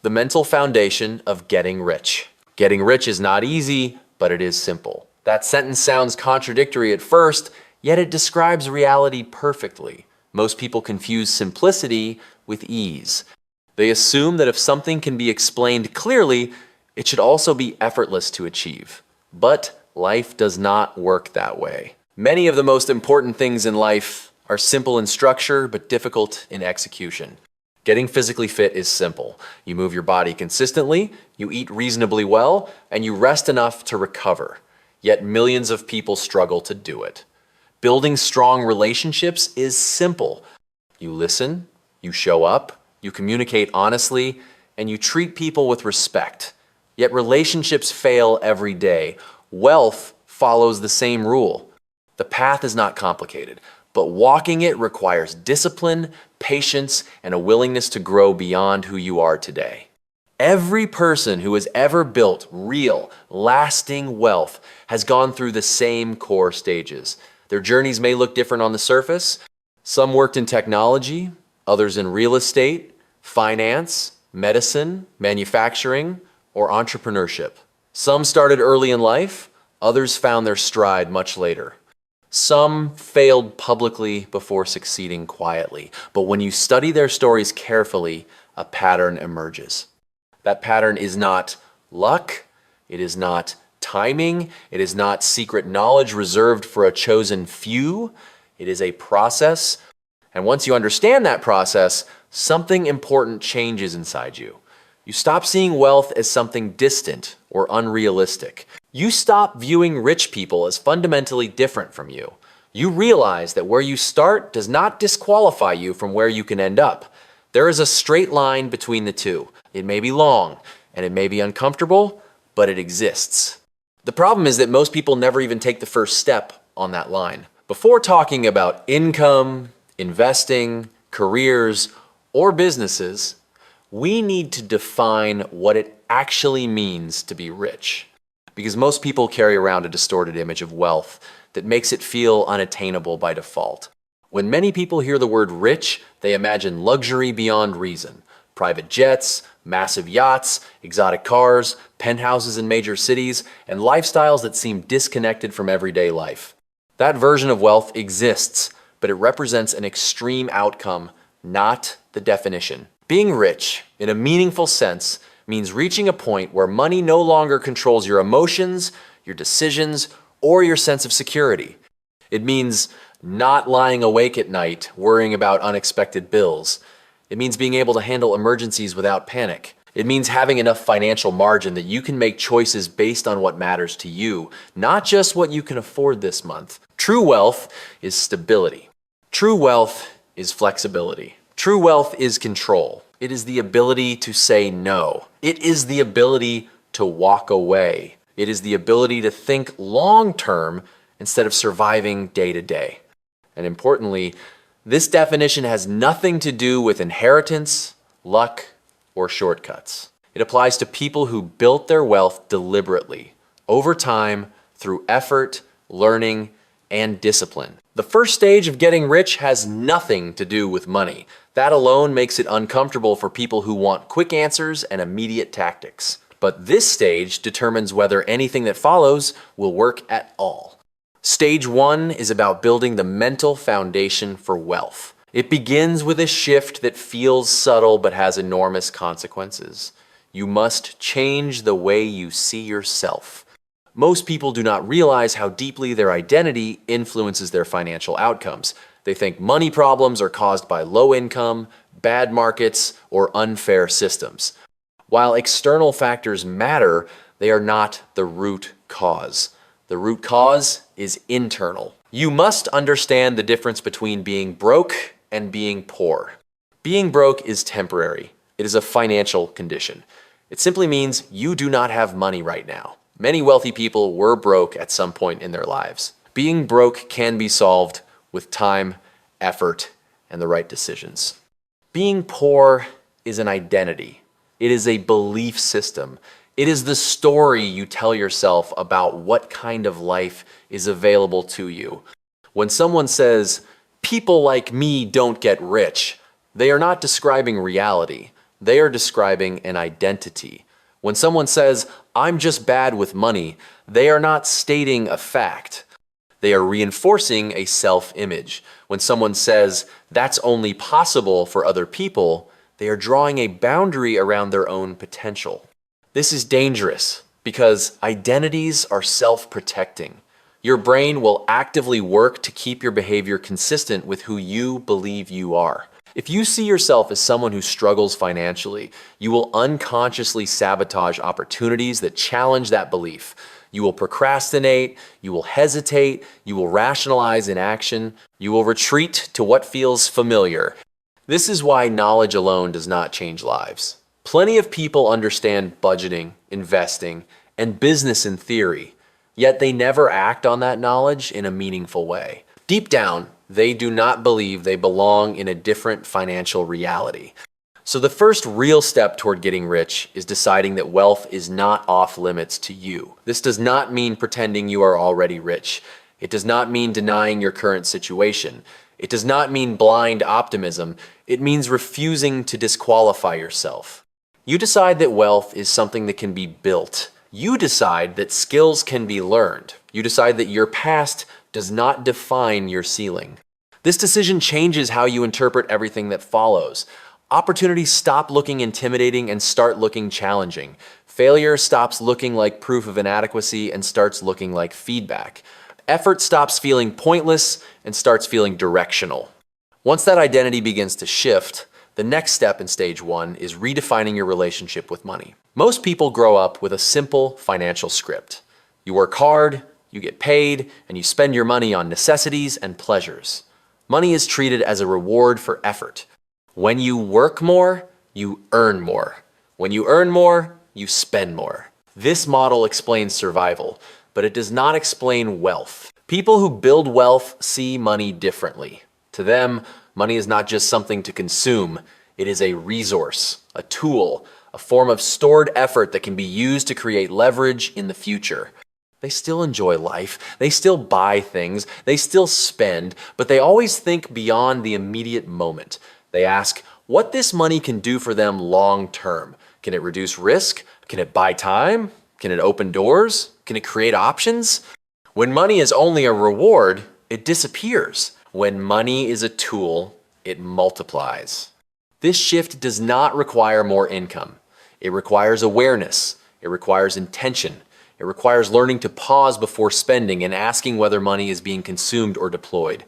The mental foundation of getting rich. Getting rich is not easy, but it is simple. That sentence sounds contradictory at first, yet it describes reality perfectly. Most people confuse simplicity with ease. They assume that if something can be explained clearly, it should also be effortless to achieve. But life does not work that way. Many of the most important things in life are simple in structure, but difficult in execution. Getting physically fit is simple. You move your body consistently, you eat reasonably well, and you rest enough to recover. Yet millions of people struggle to do it. Building strong relationships is simple. You listen, you show up, you communicate honestly, and you treat people with respect. Yet relationships fail every day. Wealth follows the same rule. The path is not complicated, but walking it requires discipline, patience, and a willingness to grow beyond who you are today. Every person who has ever built real, lasting wealth has gone through the same core stages. Their journeys may look different on the surface. Some worked in technology, others in real estate, finance, medicine, manufacturing, or entrepreneurship. Some started early in life, others found their stride much later. Some failed publicly before succeeding quietly, but when you study their stories carefully, a pattern emerges. That pattern is not luck, it is not timing, it is not secret knowledge reserved for a chosen few. It is a process, and once you understand that process, something important changes inside you. You stop seeing wealth as something distant or unrealistic. You stop viewing rich people as fundamentally different from you. You realize that where you start does not disqualify you from where you can end up. There is a straight line between the two. It may be long, and it may be uncomfortable, but it exists. The problem is that most people never even take the first step on that line. Before talking about income, investing, careers, or businesses, we need to define what it actually means to be rich. Because most people carry around a distorted image of wealth that makes it feel unattainable by default. When many people hear the word rich, they imagine luxury beyond reason. Private jets, massive yachts, exotic cars, penthouses in major cities, and lifestyles that seem disconnected from everyday life. That version of wealth exists, but it represents an extreme outcome, not the definition. Being rich, in a meaningful sense, means reaching a point where money no longer controls your emotions, your decisions, or your sense of security. It means not lying awake at night, worrying about unexpected bills. It means being able to handle emergencies without panic. It means having enough financial margin that you can make choices based on what matters to you, not just what you can afford this month. True wealth is stability. True wealth is flexibility. True wealth is control. It is the ability to say no. It is the ability to walk away. It is the ability to think long-term instead of surviving day to day. And importantly, this definition has nothing to do with inheritance, luck, or shortcuts. It applies to people who built their wealth deliberately, over time, through effort, learning, and discipline. The first stage of getting rich has nothing to do with money. That alone makes it uncomfortable for people who want quick answers and immediate tactics. But this stage determines whether anything that follows will work at all. Stage 1 is about building the mental foundation for wealth. It begins with a shift that feels subtle but has enormous consequences. You must change the way you see yourself. Most people do not realize how deeply their identity influences their financial outcomes. They think money problems are caused by low income, bad markets, or unfair systems. While external factors matter, they are not the root cause. The root cause is internal. You must understand the difference between being broke and being poor. Being broke is temporary. It is a financial condition. It simply means you do not have money right now. Many wealthy people were broke at some point in their lives. Being broke can be solved with time, effort, and the right decisions. Being poor is an identity. It is a belief system. It is the story you tell yourself about what kind of life is available to you. When someone says, "People like me don't get rich," they are not describing reality. They are describing an identity. When someone says, "I'm just bad with money," they are not stating a fact. They are reinforcing a self-image. When someone says, "That's only possible for other people," they are drawing a boundary around their own potential. This is dangerous because identities are self-protecting. Your brain will actively work to keep your behavior consistent with who you believe you are. If you see yourself as someone who struggles financially, you will unconsciously sabotage opportunities that challenge that belief. You will procrastinate, you will hesitate, you will rationalize inaction, you will retreat to what feels familiar. This is why knowledge alone does not change lives. Plenty of people understand budgeting, investing, and business in theory, yet they never act on that knowledge in a meaningful way. Deep down, they do not believe they belong in a different financial reality. So the first real step toward getting rich is deciding that wealth is not off limits to you. This does not mean pretending you are already rich. It does not mean denying your current situation. It does not mean blind optimism. It means refusing to disqualify yourself. You decide that wealth is something that can be built. You decide that skills can be learned. You decide that your past does not define your ceiling. This decision changes how you interpret everything that follows. Opportunities stop looking intimidating and start looking challenging. Failure stops looking like proof of inadequacy and starts looking like feedback. Effort stops feeling pointless and starts feeling directional. Once that identity begins to shift, the next step in stage one is redefining your relationship with money. Most people grow up with a simple financial script. You work hard, you get paid, and you spend your money on necessities and pleasures. Money is treated as a reward for effort. When you work more, you earn more. When you earn more, you spend more. This model explains survival, but it does not explain wealth. People who build wealth see money differently. To them, money is not just something to consume. It is a resource, a tool, a form of stored effort that can be used to create leverage in the future. They still enjoy life, they still buy things, they still spend, but they always think beyond the immediate moment. They ask what this money can do for them long term. Can it reduce risk? Can it buy time? Can it open doors? Can it create options? When money is only a reward, it disappears. When money is a tool, it multiplies. This shift does not require more income. It requires awareness. It requires intention. It requires learning to pause before spending and asking whether money is being consumed or deployed.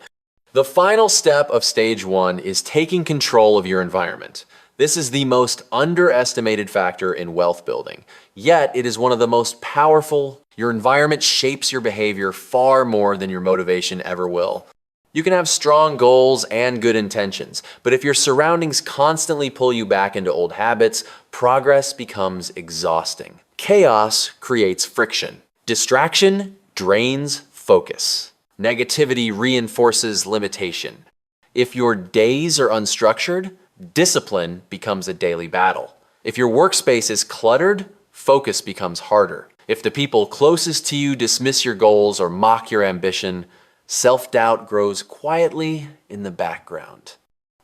The final step of stage one is taking control of your environment. This is the most underestimated factor in wealth building, yet it is one of the most powerful. Your environment shapes your behavior far more than your motivation ever will. You can have strong goals and good intentions, but if your surroundings constantly pull you back into old habits, progress becomes exhausting. Chaos creates friction. Distraction drains focus. Negativity reinforces limitation. If your days are unstructured, discipline becomes a daily battle. If your workspace is cluttered, focus becomes harder. If the people closest to you dismiss your goals or mock your ambition, self-doubt grows quietly in the background.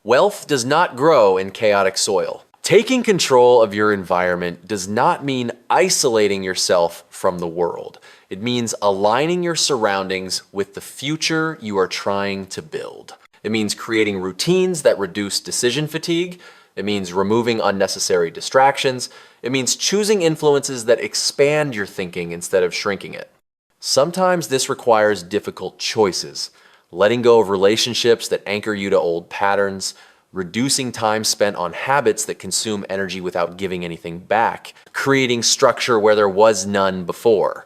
Wealth does not grow in chaotic soil. Taking control of your environment does not mean isolating yourself from the world. It means aligning your surroundings with the future you are trying to build. It means creating routines that reduce decision fatigue. It means removing unnecessary distractions. It means choosing influences that expand your thinking instead of shrinking it. Sometimes this requires difficult choices, letting go of relationships that anchor you to old patterns, reducing time spent on habits that consume energy without giving anything back, creating structure where there was none before.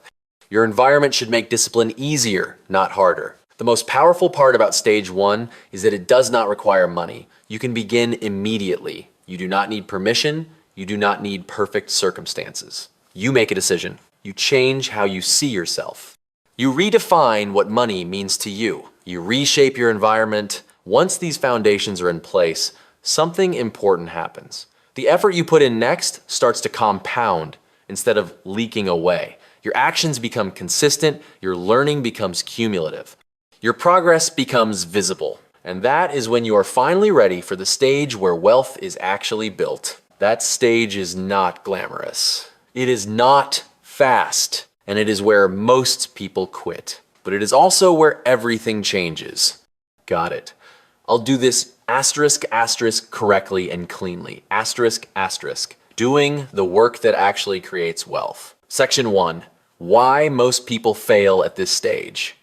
Your environment should make discipline easier, not harder. The most powerful part about stage one is that it does not require money. You can begin immediately. You do not need permission. You do not need perfect circumstances. You make a decision. You change how you see yourself. You redefine what money means to you. You reshape your environment. Once these foundations are in place, something important happens. The effort you put in next starts to compound instead of leaking away. Your actions become consistent, your learning becomes cumulative. Your progress becomes visible. And that is when you are finally ready for the stage where wealth is actually built. That stage is not glamorous. It is not fast, and it is where most people quit. But it is also where everything changes. Got it. I'll do this asterisk asterisk correctly and cleanly. Asterisk asterisk. Doing the work that actually creates wealth. Section 1. Why most people fail at this stage.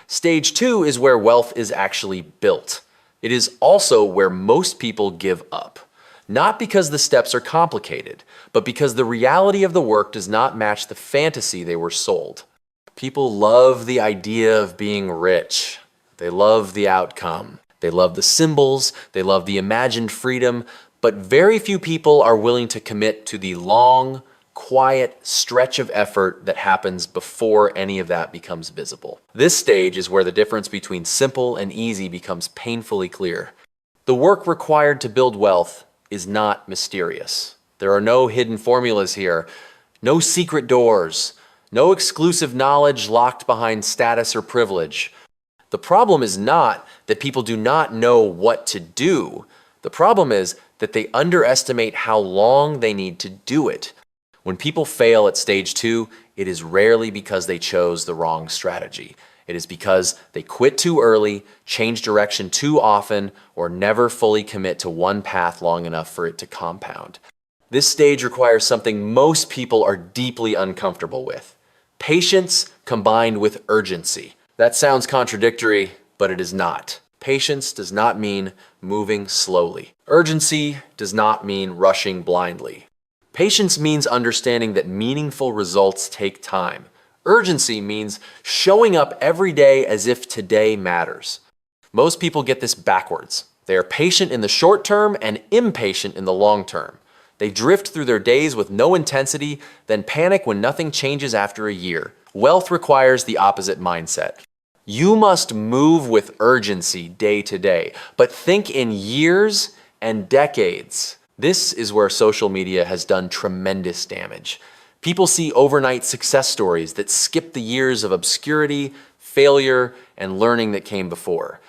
Stage 2 is where wealth is actually built. It is also where most people give up. Not because the steps are complicated, but because the reality of the work does not match the fantasy they were sold. People love the idea of being rich. They love the outcome. They love the symbols. They love the imagined freedom. But very few people are willing to commit to the long, quiet stretch of effort that happens before any of that becomes visible. This stage is where the difference between simple and easy becomes painfully clear. The work required to build wealth is not mysterious. There are no hidden formulas here, no secret doors, no exclusive knowledge locked behind status or privilege. The problem is not that people do not know what to do. The problem is that they underestimate how long they need to do it. When people fail at stage 2, it is rarely because they chose the wrong strategy. It is because they quit too early, change direction too often, or never fully commit to one path long enough for it to compound. This stage requires something most people are deeply uncomfortable with: patience combined with urgency. That sounds contradictory, but it is not. Patience does not mean moving slowly. Urgency does not mean rushing blindly. Patience means understanding that meaningful results take time. Urgency means showing up every day as if today matters. Most people get this backwards. They are patient in the short term and impatient in the long term. They drift through their days with no intensity, then panic when nothing changes after a year. Wealth requires the opposite mindset. You must move with urgency day to day, but think in years and decades. This is where social media has done tremendous damage. People see overnight success stories that skip the years of obscurity, failure, and learning that came before.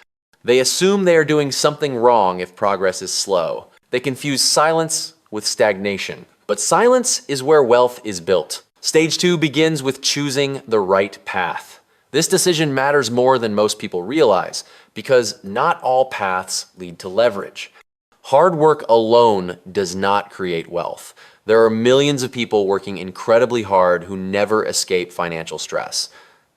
They assume they are doing something wrong if progress is slow. They confuse silence with stagnation. But silence is where wealth is built. Stage 2 begins with choosing the right path. This decision matters more than most people realize, because not all paths lead to leverage. Hard work alone does not create wealth. There are millions of people working incredibly hard who never escape financial stress.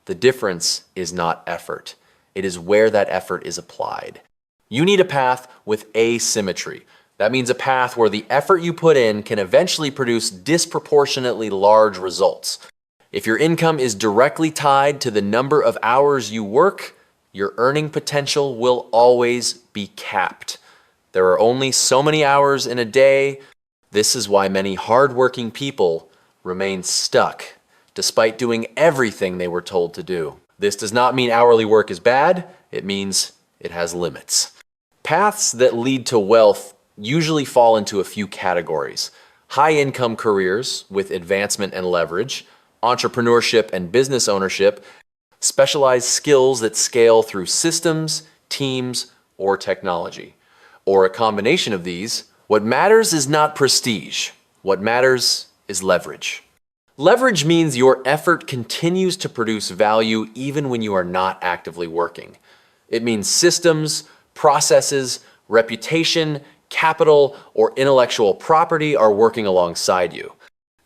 The difference is not effort. It is where that effort is applied. You need a path with asymmetry. That means a path where the effort you put in can eventually produce disproportionately large results. If your income is directly tied to the number of hours you work, your earning potential will always be capped. There are only so many hours in a day. This is why many hardworking people remain stuck, despite doing everything they were told to do. This does not mean hourly work is bad. It means it has limits. Paths that lead to wealth usually fall into a few categories: high-income careers with advancement and leverage, entrepreneurship and business ownership, specialized skills that scale through systems, teams, or technology, or a combination of these. What matters is not prestige. What matters is leverage. Leverage means your effort continues to produce value even when you are not actively working. It means systems, processes, reputation, capital, or intellectual property are working alongside you.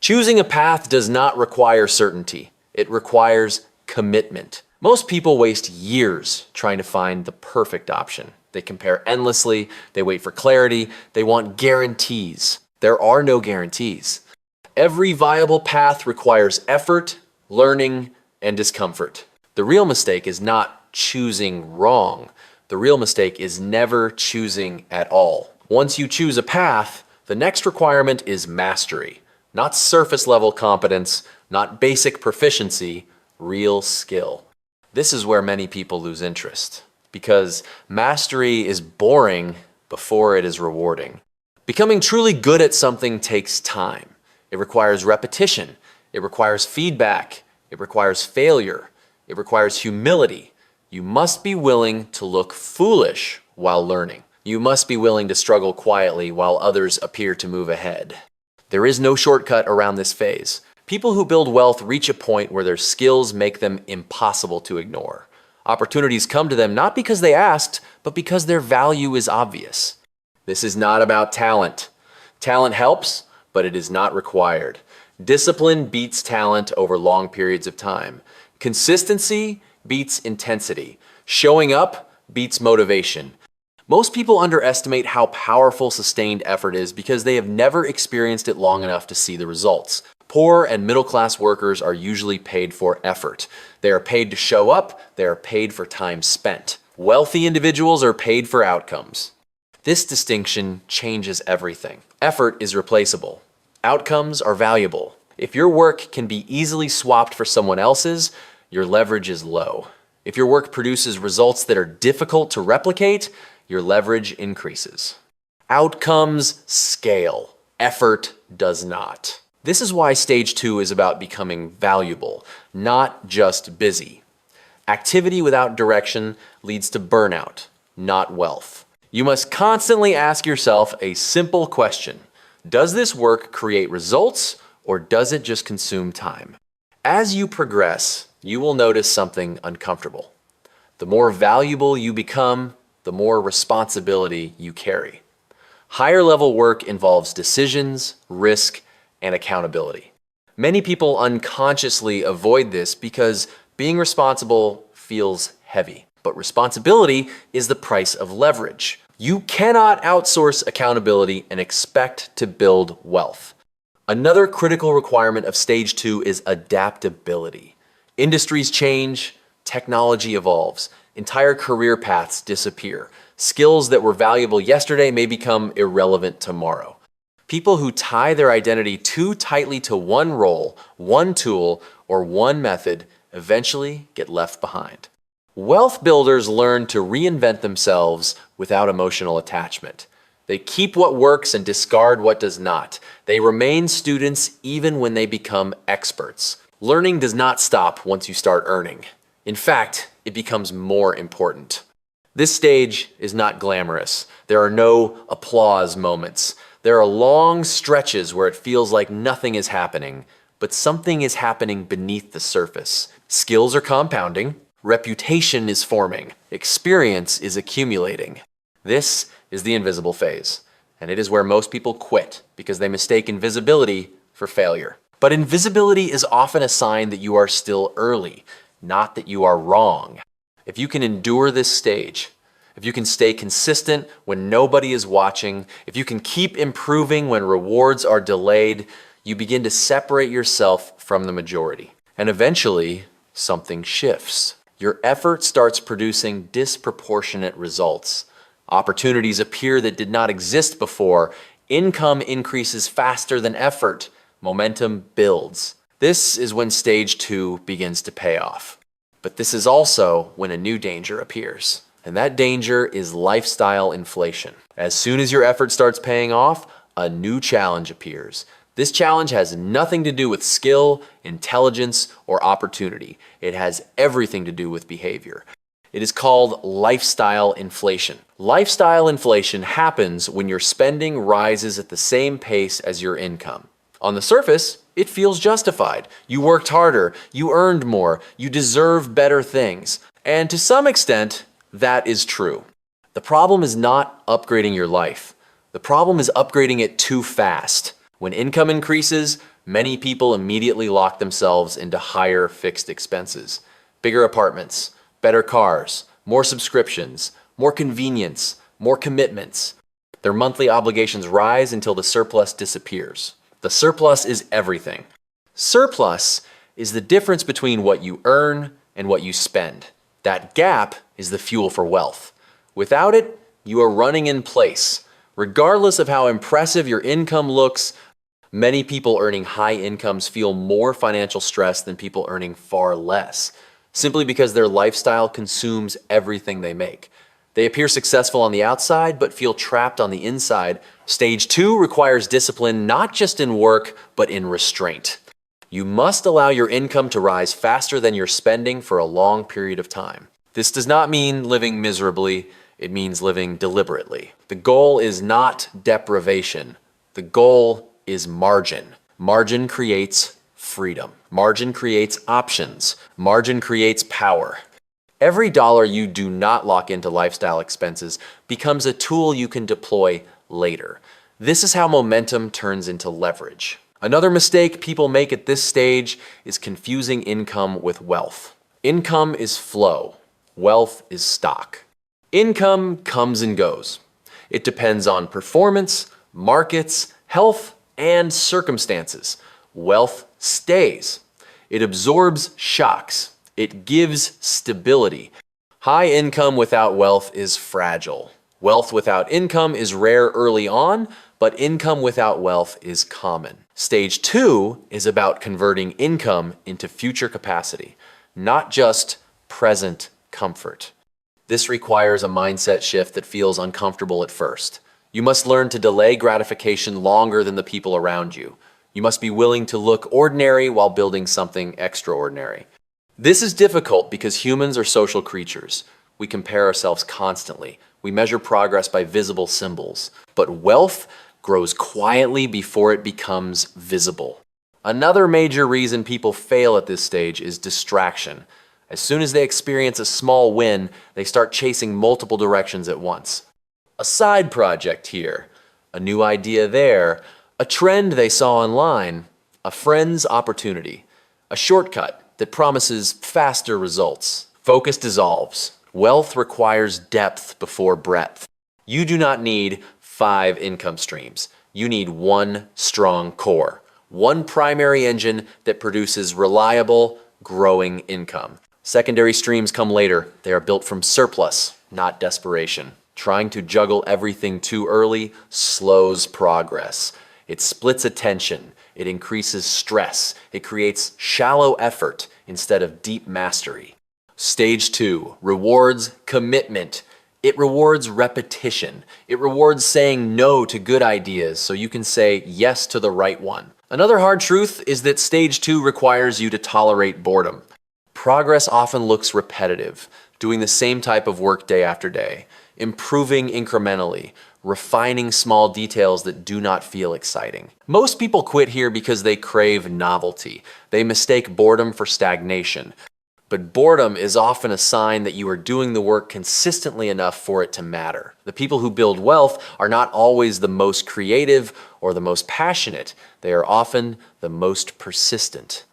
Choosing a path does not require certainty. It requires commitment. Most people waste years trying to find the perfect option. They compare endlessly, they wait for clarity, they want guarantees. There are no guarantees. Every viable path requires effort, learning, and discomfort. The real mistake is not choosing wrong. The real mistake is never choosing at all. Once you choose a path, the next requirement is mastery. Not surface level competence, not basic proficiency, real skill. This is where many people lose interest, because mastery is boring before it is rewarding. Becoming truly good at something takes time. It requires repetition. It requires feedback. It requires failure. It requires humility. You must be willing to look foolish while learning. You must be willing to struggle quietly while others appear to move ahead. There is no shortcut around this phase. People who build wealth reach a point where their skills make them impossible to ignore. Opportunities come to them not because they asked, but because their value is obvious. This is not about talent. Talent helps, but it is not required. Discipline beats talent over long periods of time. Consistency beats intensity. Showing up beats motivation. Most people underestimate how powerful sustained effort is because they have never experienced it long enough to see the results. Poor and middle-class workers are usually paid for effort. They are paid to show up, they are paid for time spent. Wealthy individuals are paid for outcomes. This distinction changes everything. Effort is replaceable. Outcomes are valuable. If your work can be easily swapped for someone else's, your leverage is low. If your work produces results that are difficult to replicate, your leverage increases. Outcomes scale. Effort does not. This is why stage 2 is about becoming valuable, not just busy. Activity without direction leads to burnout, not wealth. You must constantly ask yourself a simple question. Does this work create results, or does it just consume time? As you progress, you will notice something uncomfortable. The more valuable you become, the more responsibility you carry. Higher level work involves decisions, risk, and accountability. Many people unconsciously avoid this because being responsible feels heavy. But responsibility is the price of leverage. You cannot outsource accountability and expect to build wealth. Another critical requirement of stage 2 is adaptability. Industries change, technology evolves, entire career paths disappear. Skills that were valuable yesterday may become irrelevant tomorrow. People who tie their identity too tightly to one role, one tool, or one method eventually get left behind. Wealth builders learn to reinvent themselves without emotional attachment. They keep what works and discard what does not. They remain students even when they become experts. Learning does not stop once you start earning. In fact, it becomes more important. This stage is not glamorous. There are no applause moments. There are long stretches where it feels like nothing is happening, but something is happening beneath the surface. Skills are compounding, reputation is forming, experience is accumulating. This is the invisible phase, and it is where most people quit because they mistake invisibility for failure. But invisibility is often a sign that you are still early, not that you are wrong. If you can endure this stage, if you can stay consistent when nobody is watching, if you can keep improving when rewards are delayed, you begin to separate yourself from the majority. And eventually, something shifts. Your effort starts producing disproportionate results. Opportunities appear that did not exist before. Income increases faster than effort. Momentum builds. This is when stage 2 begins to pay off. But this is also when a new danger appears. And that danger is lifestyle inflation. As soon as your effort starts paying off, a new challenge appears. This challenge has nothing to do with skill, intelligence, or opportunity. It has everything to do with behavior. It is called lifestyle inflation. Lifestyle inflation happens when your spending rises at the same pace as your income. On the surface, it feels justified. You worked harder, you earned more, you deserve better things. And to some extent, that is true. The problem is not upgrading your life. The problem is upgrading it too fast. When income increases, many people immediately lock themselves into higher fixed expenses. Bigger apartments, better cars, more subscriptions, more convenience, more commitments. Their monthly obligations rise until the surplus disappears. The surplus is everything. Surplus is the difference between what you earn and what you spend. That gap is the fuel for wealth. Without it, you are running in place. Regardless of how impressive your income looks, many people earning high incomes feel more financial stress than people earning far less, simply because their lifestyle consumes everything they make. They appear successful on the outside, but feel trapped on the inside. Stage 2 requires discipline not just in work, but in restraint. You must allow your income to rise faster than your spending for a long period of time. This does not mean living miserably. It means living deliberately. The goal is not deprivation. The goal is margin. Margin creates freedom. Margin creates options. Margin creates power. Every dollar you do not lock into lifestyle expenses becomes a tool you can deploy later. This is how momentum turns into leverage. Another mistake people make at this stage is confusing income with wealth. Income is flow. Wealth is stock. Income comes and goes. It depends on performance, markets, health, and circumstances. Wealth stays. It absorbs shocks. It gives stability. High income without wealth is fragile. Wealth without income is rare early on, but income without wealth is common. Stage 2 is about converting income into future capacity, not just present comfort. This requires a mindset shift that feels uncomfortable at first. You must learn to delay gratification longer than the people around you. You must be willing to look ordinary while building something extraordinary. This is difficult because humans are social creatures. We compare ourselves constantly. We measure progress by visible symbols. But wealth grows quietly before it becomes visible. Another major reason people fail at this stage is distraction. As soon as they experience a small win, they start chasing multiple directions at once. A side project here, a new idea there, a trend they saw online, a friend's opportunity, a shortcut that promises faster results. Focus dissolves. Wealth requires depth before breadth. You do not need 5 income streams. You need one strong core, one primary engine that produces reliable, growing income. Secondary streams come later. They are built from surplus, not desperation. Trying to juggle everything too early slows progress. It splits attention. It increases stress. It creates shallow effort instead of deep mastery. Stage 2 rewards commitment. It rewards repetition. It rewards saying no to good ideas so you can say yes to the right one. Another hard truth is that stage 2 requires you to tolerate boredom. Progress often looks repetitive, doing the same type of work day after day, improving incrementally, refining small details that do not feel exciting. Most people quit here because they crave novelty. They mistake boredom for stagnation. But boredom is often a sign that you are doing the work consistently enough for it to matter. The people who build wealth are not always the most creative or the most passionate. They are often the most persistent.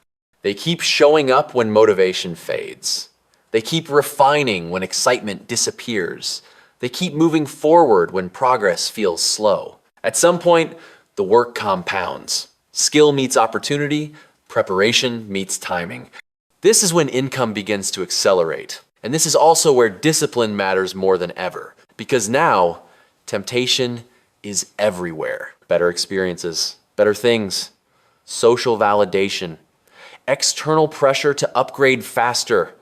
They keep showing up when motivation fades. They keep refining when excitement disappears. They keep moving forward when progress feels slow. At some point, the work compounds. Skill meets opportunity, preparation meets timing. This is when income begins to accelerate. And this is also where discipline matters more than ever. Because now, temptation is everywhere. Better experiences, better things, social validation, external pressure to upgrade faster.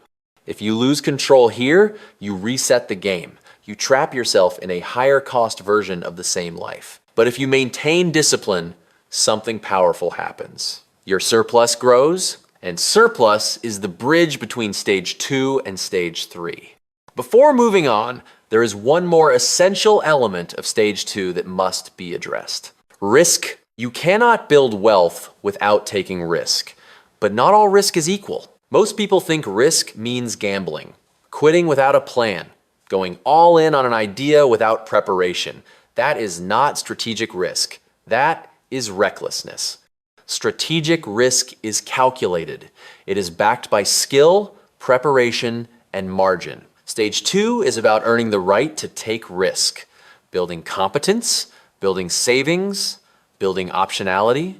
If you lose control here, you reset the game. You trap yourself in a higher cost version of the same life. But if you maintain discipline, something powerful happens. Your surplus grows, and surplus is the bridge between stage 2 and stage 3. Before moving on, there is one more essential element of stage 2 that must be addressed. Risk. You cannot build wealth without taking risk, but not all risk is equal. Most people think risk means gambling, quitting without a plan, going all in on an idea without preparation. That is not strategic risk. That is recklessness. Strategic risk is calculated. It is backed by skill, preparation, and margin. Stage 2 is about earning the right to take risk, building competence, building savings, building optionality.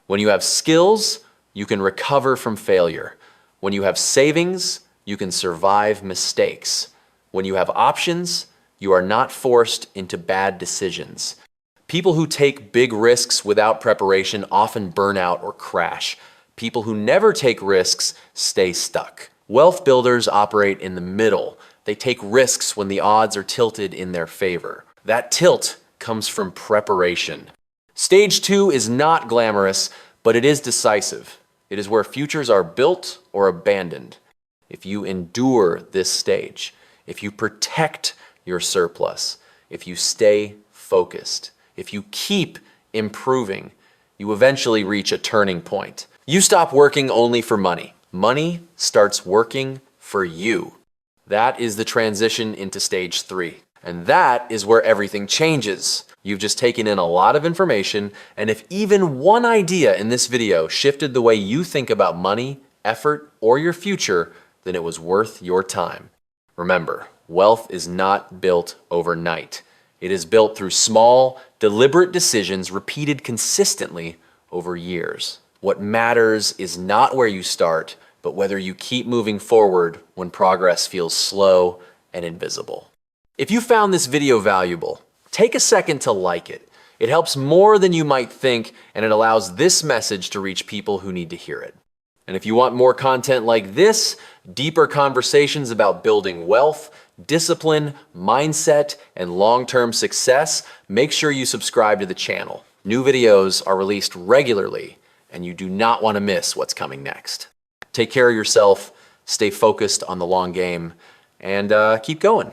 When you have skills, you can recover from failure. When you have savings, you can survive mistakes. When you have options, you are not forced into bad decisions. People who take big risks without preparation often burn out or crash. People who never take risks stay stuck. Wealth builders operate in the middle. They take risks when the odds are tilted in their favor. That tilt comes from preparation. Stage 2 is not glamorous, but it is decisive. It is where futures are built or abandoned. If you endure this stage, if you protect your surplus. If you stay focused, if you keep improving, you eventually reach a turning point. You stop working only for money. Money starts working for you. That is the transition into stage 3. And that is where everything changes. You've just taken in a lot of information, and if even one idea in this video shifted the way you think about money, effort, or your future, then it was worth your time. Remember, wealth is not built overnight. It is built through small, deliberate decisions repeated consistently over years. What matters is not where you start, but whether you keep moving forward when progress feels slow and invisible. If you found this video valuable, take a second to like it. It helps more than you might think, and it allows this message to reach people who need to hear it. And if you want more content like this, deeper conversations about building wealth, discipline, mindset, and long-term success, make sure you subscribe to the channel. New videos are released regularly, and you do not want to miss what's coming next. Take care of yourself, stay focused on the long game, and keep going.